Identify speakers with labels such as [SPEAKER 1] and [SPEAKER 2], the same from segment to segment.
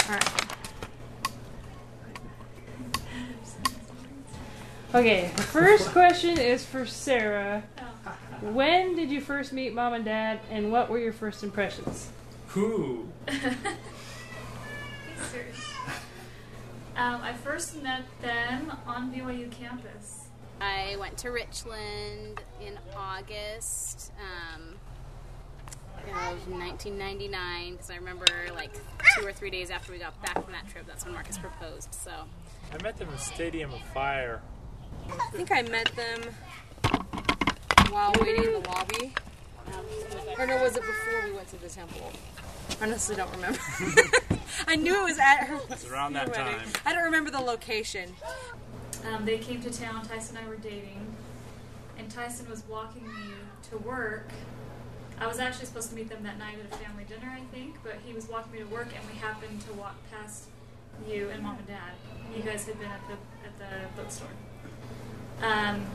[SPEAKER 1] Alright. Okay, the first question is for Sarah. When did you first meet Mom and Dad, and what were your first impressions?
[SPEAKER 2] Who?
[SPEAKER 3] I first met them on BYU campus.
[SPEAKER 4] I went to Richland in August of 1999 because I remember like 2 or 3 days after we got back from that trip, that's when Marcus proposed. So
[SPEAKER 2] I met them in Stadium of Fire.
[SPEAKER 5] I think I met them while waiting in the lobby. Or no, was it before we went to the temple? I honestly don't remember. I knew it was at her.
[SPEAKER 2] It's around that
[SPEAKER 5] wedding.
[SPEAKER 2] time.
[SPEAKER 5] I don't remember the location.
[SPEAKER 3] They came to town. Tyson and I were dating, and Tyson was walking me to work. I was actually supposed to meet them that night at a family dinner, I think, but he was walking me to work, and we happened to walk past you and Mom and Dad. You guys had been at the bookstore. And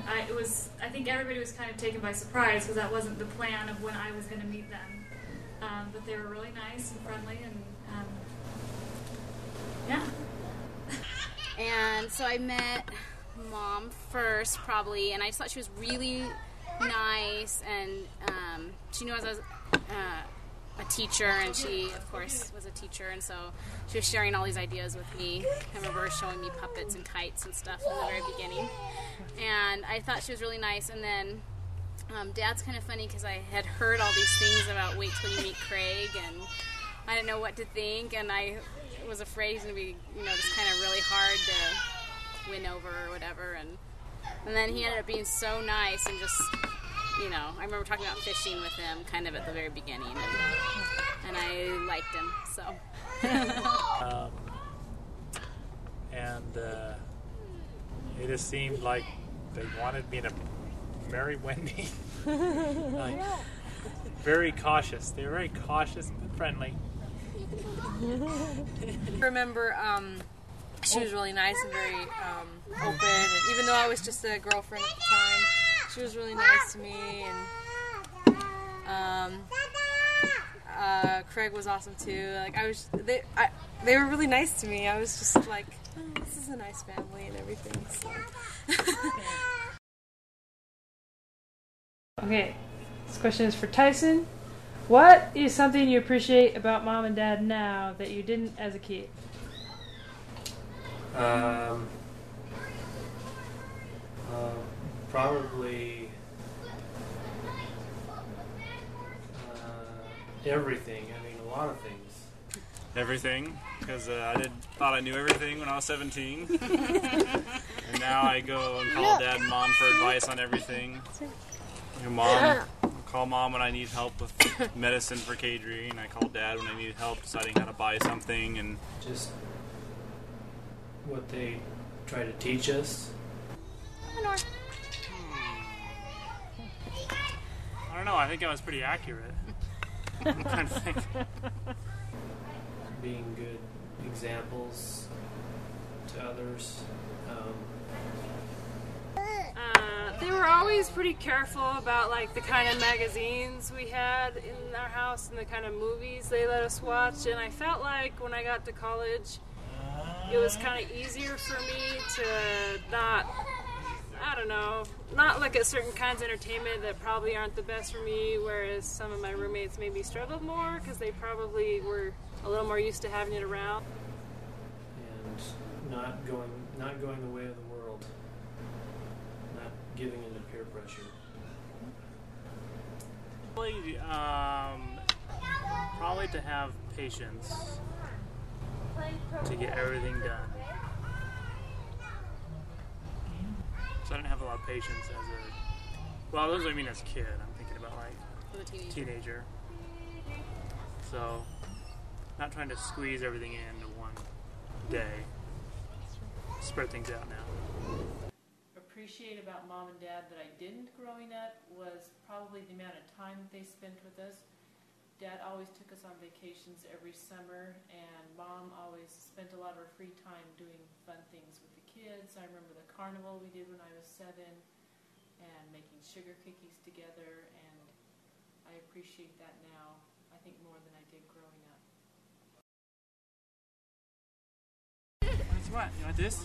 [SPEAKER 3] I think everybody was kind of taken by surprise because that wasn't the plan of when I was going to meet them. But they were really nice and friendly, and yeah.
[SPEAKER 4] And so I met Mom first, probably, and I just thought she was really nice, and she knew I was a teacher, and she, of course, was a teacher, and so she was sharing all these ideas with me. I remember her showing me puppets and kites and stuff in the very beginning, and I thought she was really nice. And then Dad's kind of funny because I had heard all these things about wait till you meet Craig, and I didn't know what to think, and I was afraid he's going to be, just kind of really hard to win over or whatever, and then he ended up being so nice and just, I remember talking about fishing with him kind of at the very beginning, and I liked him, so.
[SPEAKER 2] It just seemed like they wanted me to marry Wendy. Like, very cautious. They were very cautious but friendly.
[SPEAKER 5] I remember she was really nice and very open, and even though I was just a girlfriend at the time, she was really nice to me, and Craig was awesome too. Like they were really nice to me. I was just like, oh, this is a nice family and everything. So.
[SPEAKER 1] Okay, this question is for Tyson. What is something you appreciate about Mom and Dad now that you didn't as a kid?
[SPEAKER 6] Probably everything. I mean, a lot of things.
[SPEAKER 2] Everything, because I thought I knew everything when I was 17. And now I go and call Dad and Mom for advice on everything. Call Mom when I need help with medicine for Kadri, and I call Dad when I need help deciding how to buy something. And
[SPEAKER 6] just what they try to teach us.
[SPEAKER 2] I don't know, I think I was pretty accurate. I'm trying to think.
[SPEAKER 6] Being good examples to others.
[SPEAKER 7] They were always pretty careful about like the kind of magazines we had in our house and the kind of movies they let us watch, and I felt like when I got to college it was kind of easier for me to not look at certain kinds of entertainment that probably aren't the best for me, whereas some of my roommates maybe struggled more because they probably were a little more used to having it around.
[SPEAKER 6] And not going the way of the world. Not giving into peer pressure.
[SPEAKER 2] Probably to have patience to get everything done. So I didn't have a lot of patience as those I mean as a kid. I'm thinking about like teenager. So not trying to squeeze everything into one day. Spread things out now.
[SPEAKER 1] Appreciate about Mom and Dad that I didn't growing up was probably the amount of time they spent with us. Dad always took us on vacations every summer, and Mom always spent a lot of her free time doing fun things with the kids. I remember the carnival we did when I was 7, and making sugar cookies together, and I appreciate that now, I think, more than I did growing up.
[SPEAKER 2] What? You want this?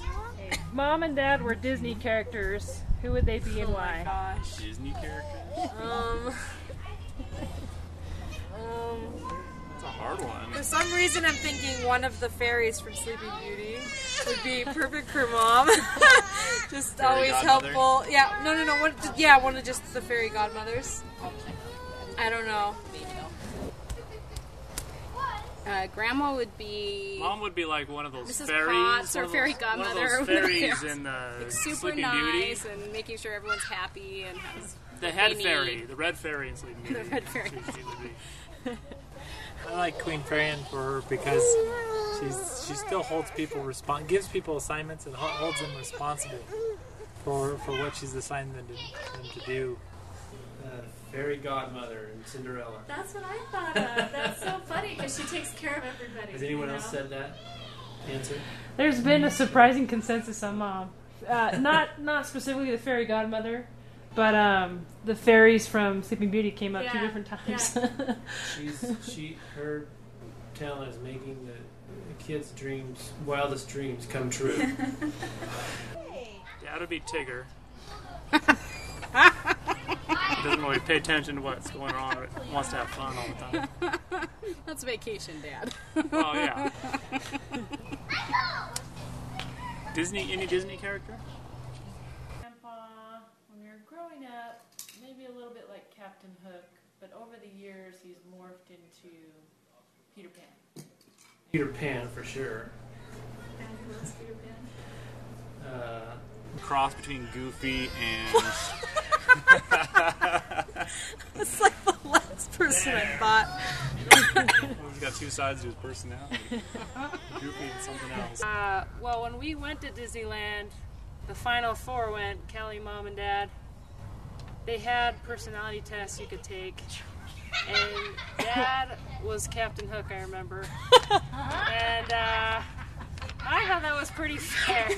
[SPEAKER 7] If Mom and Dad were Disney characters, who would they be and
[SPEAKER 5] Oh
[SPEAKER 7] why?
[SPEAKER 5] my gosh.
[SPEAKER 2] Disney characters. It's a hard one.
[SPEAKER 5] For some reason, I'm thinking one of the fairies from Sleeping Beauty would be perfect for Mom. Just
[SPEAKER 2] Fairy
[SPEAKER 5] always
[SPEAKER 2] godmother?
[SPEAKER 5] helpful. Yeah, no. One of just the fairy godmothers. I don't know.
[SPEAKER 4] Grandma would be
[SPEAKER 2] Mom would be like one of those
[SPEAKER 4] Mrs.
[SPEAKER 2] fairies.
[SPEAKER 4] Potts or
[SPEAKER 2] one of
[SPEAKER 4] fairy
[SPEAKER 2] those-
[SPEAKER 4] godmother
[SPEAKER 2] One
[SPEAKER 4] or
[SPEAKER 2] of those
[SPEAKER 4] whatever
[SPEAKER 2] fairies
[SPEAKER 4] they are.
[SPEAKER 2] in the
[SPEAKER 4] like super
[SPEAKER 2] Sleeping
[SPEAKER 4] nice
[SPEAKER 2] Beauty.
[SPEAKER 4] and making sure everyone's happy and has
[SPEAKER 2] The
[SPEAKER 4] what
[SPEAKER 2] head
[SPEAKER 4] they
[SPEAKER 2] fairy,
[SPEAKER 4] need.
[SPEAKER 2] the red fairy in Sleeping Beauty.
[SPEAKER 4] The red fairy.
[SPEAKER 2] She would be.
[SPEAKER 8] I like Queen Fran for her because she still holds people gives people assignments and holds them responsible for what she's assigned them to do.
[SPEAKER 6] Fairy godmother in Cinderella.
[SPEAKER 3] That's what I thought of. That's so funny because she takes care of everybody.
[SPEAKER 6] Has anyone
[SPEAKER 3] you
[SPEAKER 6] else
[SPEAKER 3] know?
[SPEAKER 6] said that answer?
[SPEAKER 7] There's been a surprising consensus on Mom. Not specifically the fairy godmother, but the fairies from Sleeping Beauty came up two
[SPEAKER 3] Yeah,
[SPEAKER 7] different times.
[SPEAKER 6] Her talent is making the kids' wildest dreams come true.
[SPEAKER 2] Dad would be Tigger. He doesn't really pay attention to what's going on, but wants to have fun all the time.
[SPEAKER 4] That's vacation, Dad.
[SPEAKER 2] Oh, yeah. Any Disney character?
[SPEAKER 1] Grandpa, when we were growing up, maybe a little bit like Captain Hook, but over the years he's morphed into Peter Pan.
[SPEAKER 6] Peter Pan for sure.
[SPEAKER 3] And who else, Peter Pan?
[SPEAKER 2] Cross between Goofy and...
[SPEAKER 5] It's like the last person I thought.
[SPEAKER 2] He's got two sides to his personality. Goofy and something else.
[SPEAKER 7] Well, when we went to Disneyland, the final four went, Kelly, Mom, and Dad. They had personality tests you could take. And Dad was Captain Hook, I remember. And I thought that was pretty fair.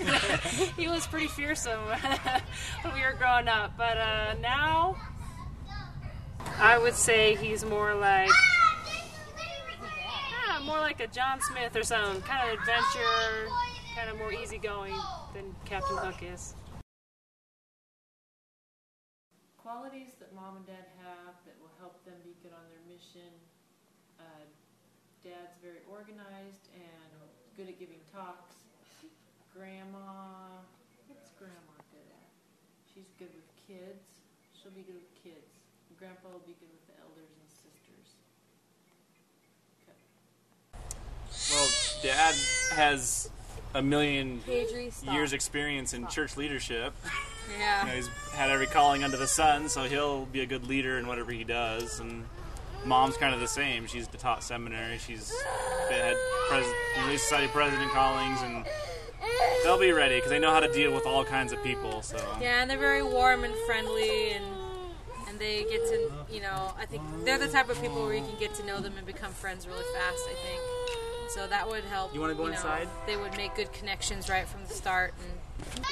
[SPEAKER 7] He was pretty fearsome when we were growing up. But now, I would say he's more like a John Smith or something. Kind of adventure, kind of more easygoing than Captain Hook is.
[SPEAKER 1] Qualities that Mom and Dad have that will help them be good on their mission. Dad's very organized and good at giving talks. Grandma, what's Grandma good at? She's good with kids. She'll be good with kids. Grandpa will be good with the elders and sisters. Okay.
[SPEAKER 2] Well, Dad has a million
[SPEAKER 5] Adri, stop.
[SPEAKER 2] years experience in church leadership.
[SPEAKER 5] Yeah.
[SPEAKER 2] You know, he's had every calling under the sun, so he'll be a good leader in whatever he does. And Mom's kind of the same. She's taught seminary. She's had Relief Society president callings, and they'll be ready because they know how to deal with all kinds of people. So
[SPEAKER 5] Yeah, and they're very warm and friendly, and they get to, I think they're the type of people where you can get to know them and become friends really fast, I think. So that would help.
[SPEAKER 2] You wanna go inside?
[SPEAKER 5] They would make good connections right from the start. And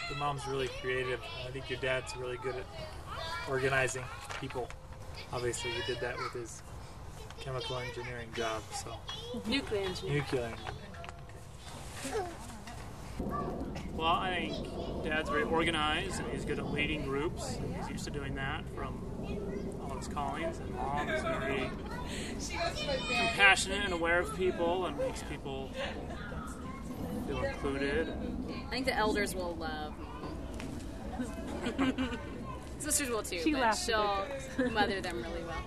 [SPEAKER 8] Your mom's really creative. I think your dad's really good at organizing people. Obviously, he did that with his chemical engineering job. So
[SPEAKER 7] Nuclear engineer.
[SPEAKER 8] nuclear.
[SPEAKER 2] well, I think Dad's very organized and he's good at leading groups. He's used to doing that from all his callings. And Mom is very compassionate and aware of people and makes people feel included.
[SPEAKER 4] I think the elders will love Mom. Sisters will too,
[SPEAKER 7] She
[SPEAKER 4] but
[SPEAKER 7] laughs at
[SPEAKER 4] she'll mother them really well.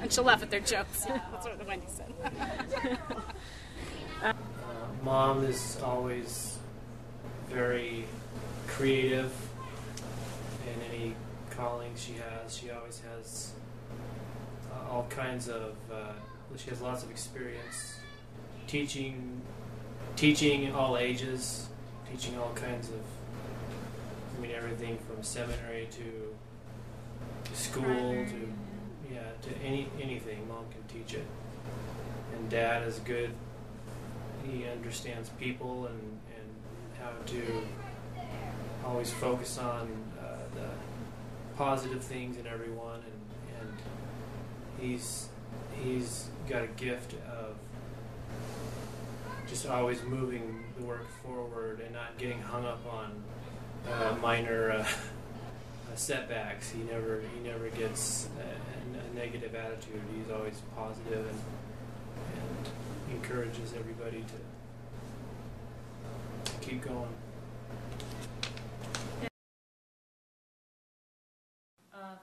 [SPEAKER 4] And she'll laugh at their jokes. Yeah, that's what Wendy said.
[SPEAKER 6] Mom is always very creative in any calling she has. She always has all kinds of. She has lots of experience teaching all ages, teaching all kinds of. I mean, everything from seminary to school to anything. Mom can teach it, and Dad is good. He understands people and how to always focus on the positive things in everyone, and he's got a gift of just always moving the work forward and not getting hung up on minor setbacks. He never gets a negative attitude. He's always positive and encourages everybody to keep going.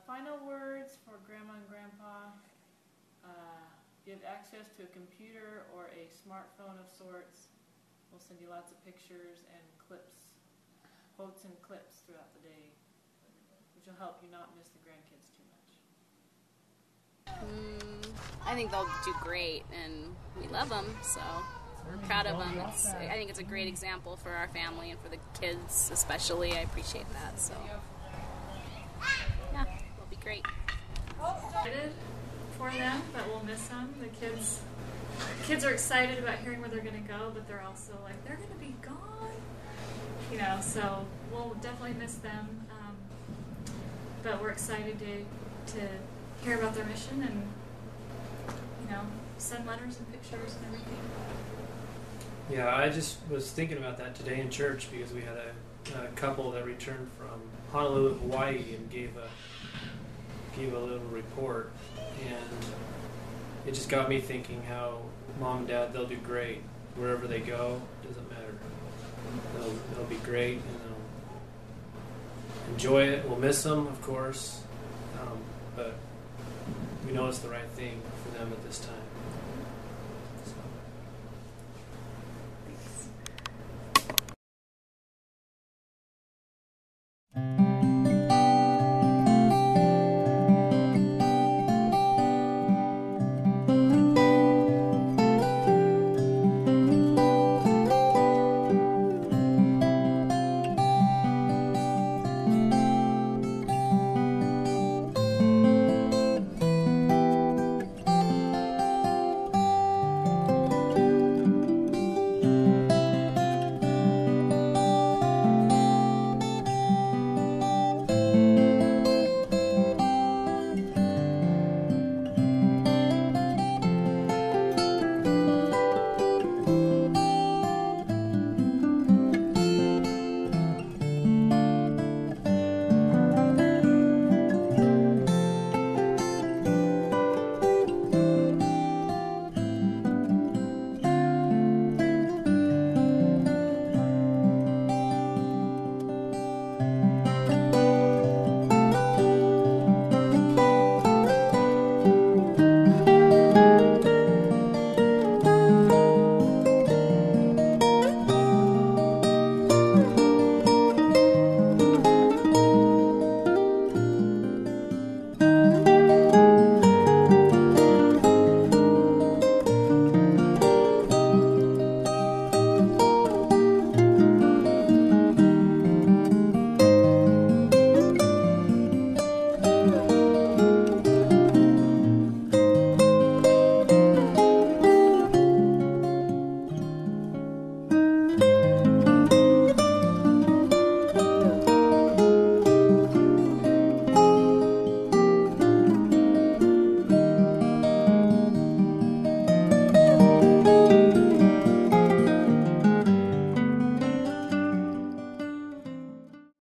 [SPEAKER 1] Final words for Grandma and Grandpa. Give access to a computer or a smartphone of sorts. We'll send you lots of pictures and clips, quotes and clips throughout the day, which will help you not miss the grandkids too much.
[SPEAKER 4] I think they'll do great, and we love them, so we're proud of them. I think it's a great example for our family and for the kids especially. I appreciate that, so yeah, it'll be great.
[SPEAKER 3] Excited for them, but we'll miss them. The kids are excited about hearing where they're going to go, but they're also like, they're going to be gone. You know, so we'll definitely miss them. But we're excited to hear about their mission and, you know, send letters and pictures and everything.
[SPEAKER 6] Yeah, I just was thinking about that today in church because we had a couple that returned from Honolulu, Hawaii, and gave a little report, and it just got me thinking how Mom and Dad, they'll do great wherever they go. Doesn't matter. They'll be great, and they'll enjoy it. We'll miss them, of course, but we know it's the right thing for them at this time.